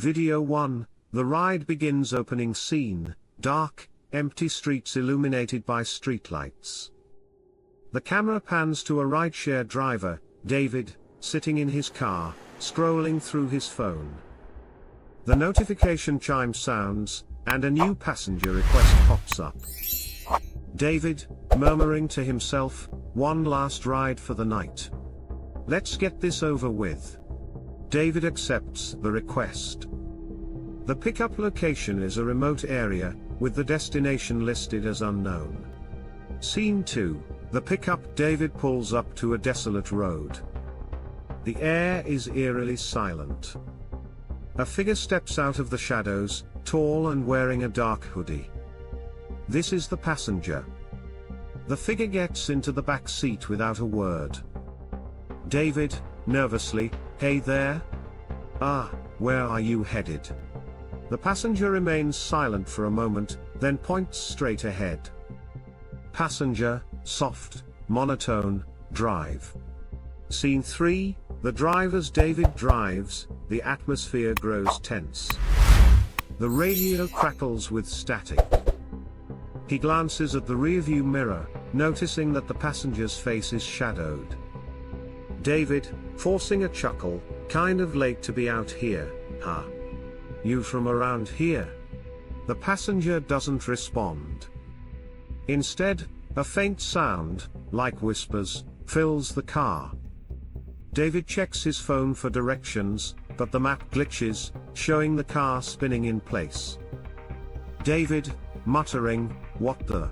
Video 1, the ride begins. Opening scene, dark, empty streets illuminated by streetlights. The camera pans to a rideshare driver, David, sitting in his car, scrolling through his phone. The notification chime sounds, and a new passenger request pops up. David, murmuring to himself, one last ride for the night. Let's get this over with. David accepts the request. The pickup location is a remote area, with the destination listed as unknown. Scene 2, the pickup. David pulls up to a desolate road. The air is eerily silent. A figure steps out of the shadows, tall and wearing a dark hoodie. This is the passenger. The figure gets into the back seat without a word. David, nervously, "Hey there? Where are you headed?" The passenger remains silent for a moment, then points straight ahead. Passenger, soft, monotone, drive. Scene 3, the drive. As David drives, the atmosphere grows tense. The radio crackles with static. He glances at the rearview mirror, noticing that the passenger's face is shadowed. David, forcing a chuckle, "Kind of late to be out here, huh? You from around here?" The passenger doesn't respond. Instead, a faint sound, like whispers, fills the car. David checks his phone for directions, but the map glitches, showing the car spinning in place. David, muttering, "What the?"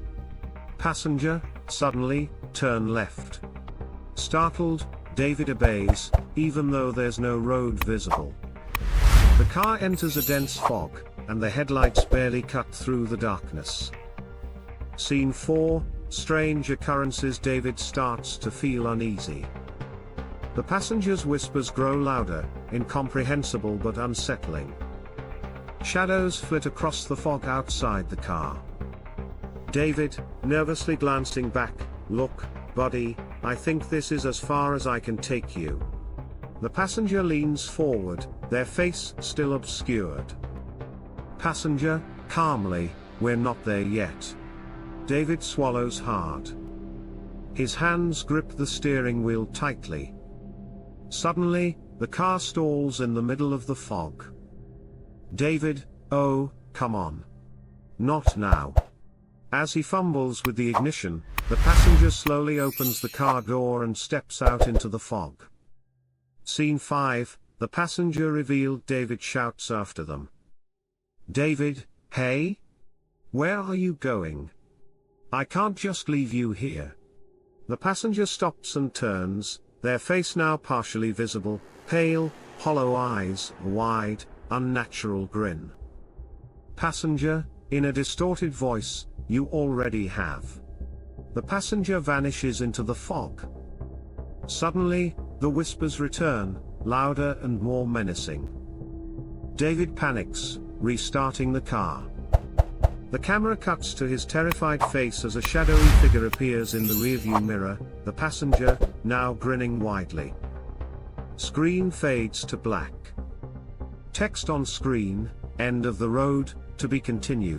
Passenger, suddenly, turn left. Startled, David obeys, even though there's no road visible. The car enters a dense fog, and the headlights barely cut through the darkness. Scene 4, strange occurrences. David starts to feel uneasy. The passenger's whispers grow louder, incomprehensible but unsettling. Shadows flit across the fog outside the car. David, nervously glancing back, "Look, buddy, I think this is as far as I can take you." The passenger leans forward, their face still obscured. Passenger, calmly, "We're not there yet." David swallows hard. His hands grip the steering wheel tightly. Suddenly, the car stalls in the middle of the fog. David, "Oh, come on. Not now." As he fumbles with the ignition, the passenger slowly opens the car door and steps out into the fog. Scene 5, the passenger revealed. David shouts after them. "David, hey? Where are you going? I can't just leave you here." The passenger stops and turns, their face now partially visible, pale, hollow eyes, a wide, unnatural grin. Passenger, in a distorted voice, "You already have." The passenger vanishes into the fog. Suddenly, the whispers return, louder and more menacing. David panics, restarting the car. The camera cuts to his terrified face as a shadowy figure appears in the rearview mirror, the passenger, now grinning widely. Screen fades to black. Text on screen, "End of the road, to be continued."